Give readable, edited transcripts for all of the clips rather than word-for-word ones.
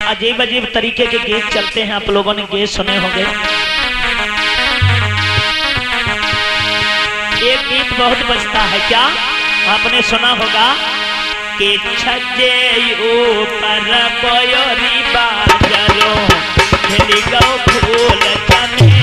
अजीब अजीब तरीके के गीत चलते हैं, आप लोगों ने गीत सुने होंगे। एक गीत बहुत बजता है, क्या आपने सुना होगा कि छज्जे ऊपर बयोरी बाजरो खिल गो फूल चमेली।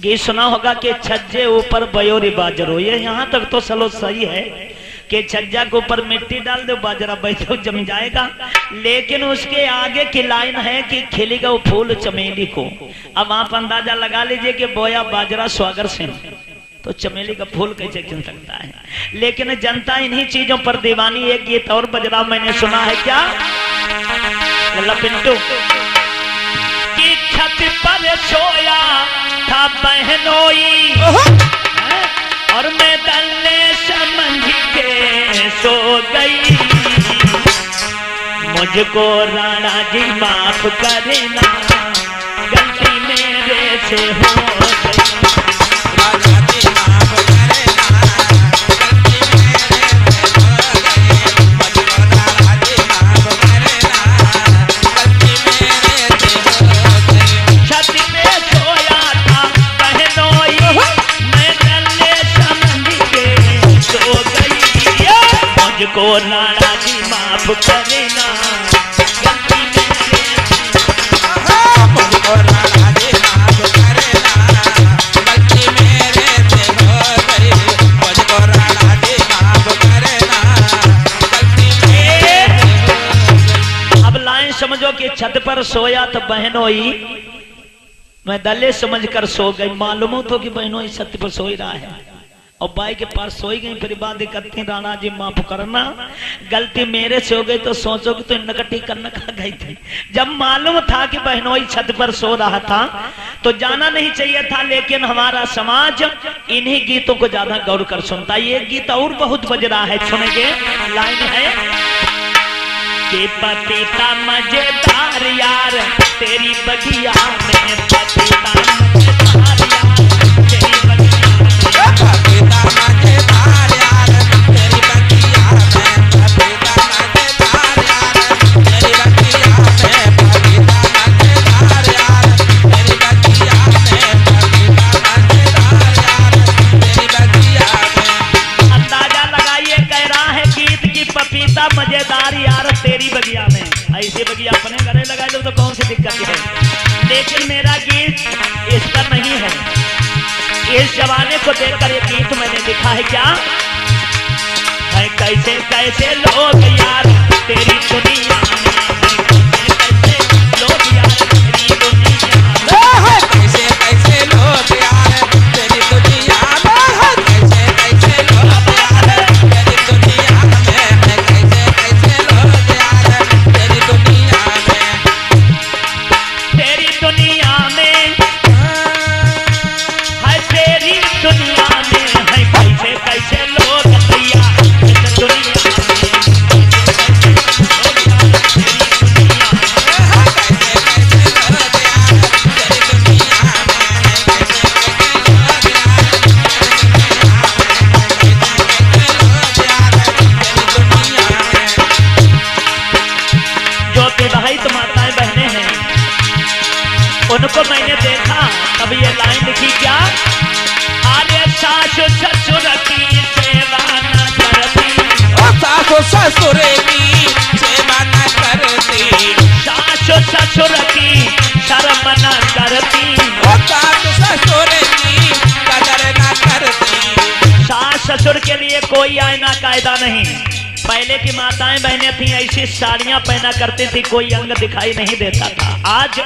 ये सुना होगा कि छज्जे ऊपर बयोरी बाजरो, ये यहाँ तक तो चलो सही है कि छज्जा के ऊपर मिट्टी डाल दो, बाजरा बैठो जम जाएगा, लेकिन उसके आगे की लाइन है कि खिलेगा वो फूल चमेली को। अब आप अंदाजा लगा लीजिए कि बोया बाजरा स्वागर से तो चमेली का फूल कैसे खिल सकता है। लेकिन जनता इन्हीं चीजों पर दीवानी। एक गीत और बजरा मैंने सुना है, क्या पिंटू की छत पर सोया था बहनोई और मैं दल्ले समझ के सो गई। मुझको राणा जी माफ करना, गलती मेरे से हो गई। राणा जी माफ करना, गलती मेरे से हो गई। मुझको राणा जी माफ करना, गलती मेरे से हो गई। छत पे सोया था बहनोई, मैं दल्ले समझ के सो गई। मुझको राणा जी माफ करना, गलती मेरे से। मुझको राणा जी माफ करना, गलती मेरे से हो गई। मुझको राणा जी माफ करना, गलती मेरे से हो गई। अब लाइन समझो कि छत पर सोया तो बहनोई, मैं दल्ले समझकर सो गई। मालूम हो तो कि बहनोई छत पर सो ही रहा है और बाई के पास सोई गई। फिर बात करती राणा जी माफ करना, गलती मेरे से हो गई। तो सोचोगे तो नकटी करना कहा गई थी। जब मालूम था कि बहनोई छत पर सो रहा था तो जाना नहीं चाहिए था, लेकिन हमारा समाज इन्हीं गीतों को ज्यादा गौर कर सुनता है। ये गीत और बहुत बज रहा है, सुनेंगे। लाइन है कि पपीता मजेदार यार तेरी बगिया में, पपीता मजेदार यार तेरी बगिया में, पपीता मजेदार यार तेरी बगिया में, पपीता मजेदार यार तेरी बगिया में, पपीता मजेदार यार तेरी बगिया में, पपीता मजेदार यार तेरी बगिया में। अंदाजा लगाइए, कह रहा है गीत की पपीता मजेदार यार तेरी बगिया में। ऐसे बगिया अपने घरे लगा लो तो कौन सी दिक्कत है, लेकिन मेरा गीत इस पर नहीं है। इस जमाने को देखकर ये गीत मैंने लिखा है, क्या है कैसे कैसे लोग यार तेरी दुनिया में, कैसे कैसे लोग यार तेरी दुनिया में, कैसे कैसे लोग यार तेरी दुनिया में, कैसे कैसे लोग यार तेरी दुनिया में, कैसे कैसे लोग यार तेरी दुनिया में, तेरी दुनिया में है, तेरी दुनिया में है, कैसे कैसे लोग भैया इस दुनिया उनको मैंने देखा तब ये लाइन लिखी, क्या आले सास ससुर की सेवा न करती, सास ससुर की सेवा न करती, सास ससुर की शर्म न करती, सास ससुर की कदर न करती। सास ससुर के लिए कोई आईना कायदा नहीं। पहले की माताएं बहनें थी ऐसी साड़ियां पहना करती थी, कोई अंग दिखाई नहीं देता था। आज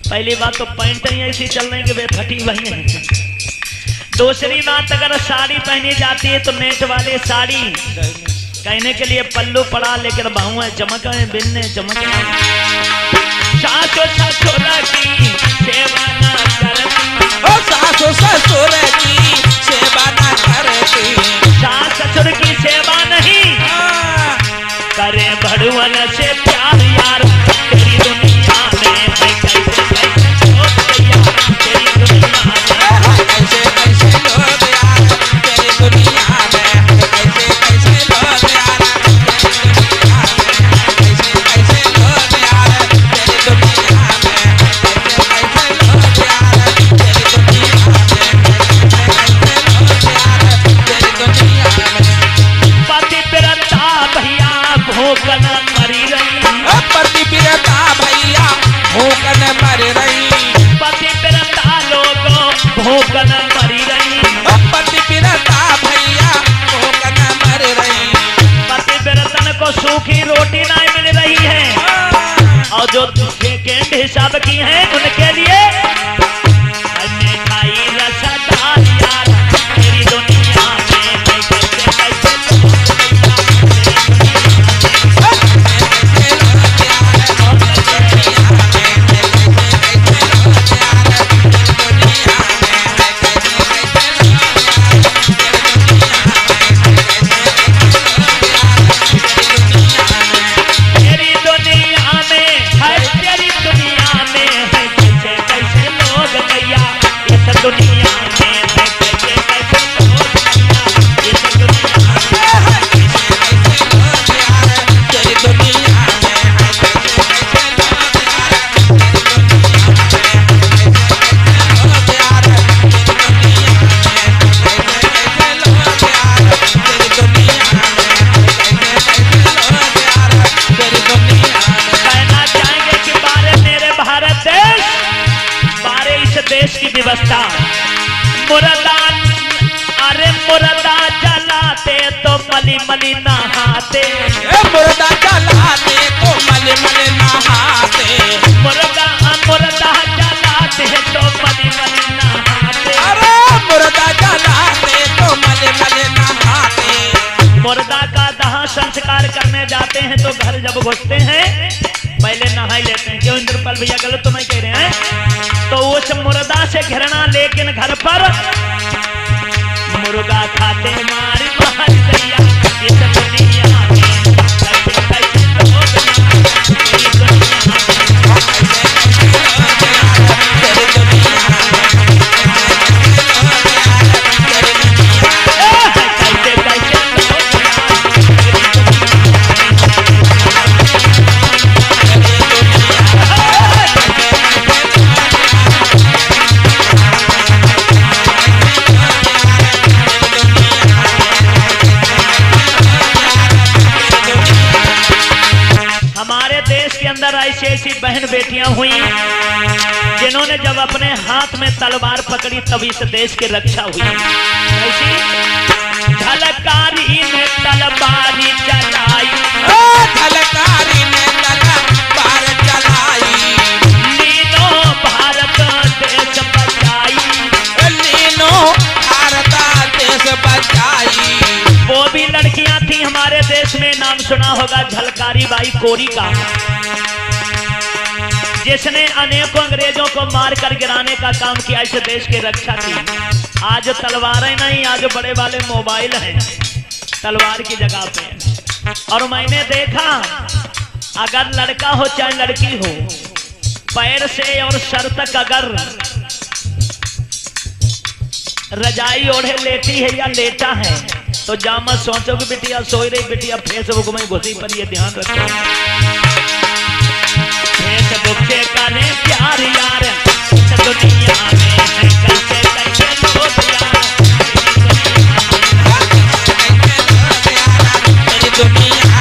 पहली बात तो पैंट ही ऐसी चल रही कि वे फटी वही है। दूसरी बात, अगर साड़ी पहनी जाती है तो नेट वाले साड़ी कहने के लिए पल्लू पड़ा, लेकिन बाहुएं चमक बिन्ने चमक। सास ससुर की बिल हिसाब की हैं उनके लिए खाई रसदार यार तेरी दुनिया में कैसे व्यवस्था मुर्दा अरे मुर्दा जलाते तो मली मली नहाते मुर्दा जलाते तो मली मली नहाते मुर्दा जलाते तो मली मली नहाते अरे मुर्दा जलाते तो मली मली नहाते मुर्दा का दाह संस्कार करने जाते हैं तो घर जब घुसते हैं पहले नहा लेते हैं। क्यों इंद्रपाल भैया गलत तो नहीं कह रहे हैं? तो उस मुर्दा से घृणा लेकिन घर पर मुर्गा खाते मारी मारी दैया इस दुनिया में कैसे कैसे लोग तेरी दुनिया ऐसी ऐसी बहन बेटियां हुई जिन्होंने जब अपने हाथ में तलवार पकड़ी तभी इस देश की रक्षा हुई। ऐसी झलकारी ने तलवारी चलाई झलकारी ने तलवार चलाई लीनो भारत देश बचाई लीनो भारत देश बचाई। वो भी लड़कियां थी हमारे देश में, नाम सुना होगा झलकारी बाई कोरी का, जिसने अनेकों अंग्रेजों को मारकर गिराने का काम किया, इस देश की रक्षा की। आज तलवारें नहीं, आज बड़े वाले मोबाइल हैं तलवार की जगह पे। और मैंने देखा अगर लड़का हो चाहे लड़की हो, पैर से और सर तक अगर रजाई ओढ़े लेटी है या लेटा है तो जामा सोचो कि बिटिया सोई रही, बिटिया फेसबुक में घुसी पर ये ध्यान रखो। फेसबुक से करे प्यार यार दुनिया में है कैसे कैसे लोग यार मेरी दुनिया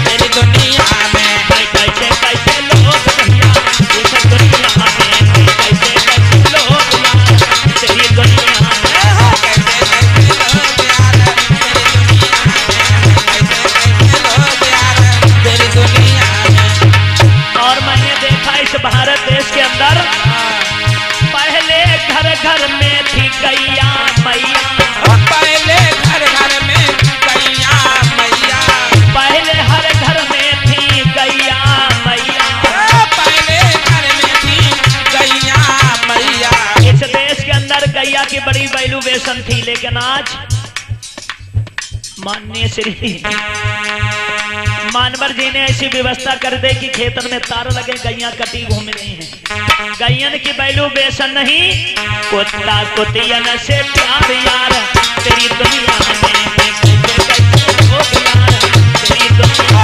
मेरी दुनिया में कैसे कैसे लोग भैया इस दुनिया में कैसे कैसे लोग यार तेरी दुनिया में और मैंने देखा इस भारत देश के अंदर पहले घर घर में थी गैया मैया, पहले घर घर में गैया मैया, पहले हर घर में थी गैया मैया, पहले घर में थी गैया मैया। इस देश के अंदर गैया की बड़ी वैल्यूएशन थी, लेकिन आज माननीय श्री मानवर जी ने ऐसी व्यवस्था कर दे कि खेतन में तार लगे, गैया कटी घूम रही हैं। गैयन की वैल्यूएशन नहीं, कुत्ता कुतियन से प्यार यार तेरी दुनिया में कैसे कैसे लोग यार तेरी दुनिया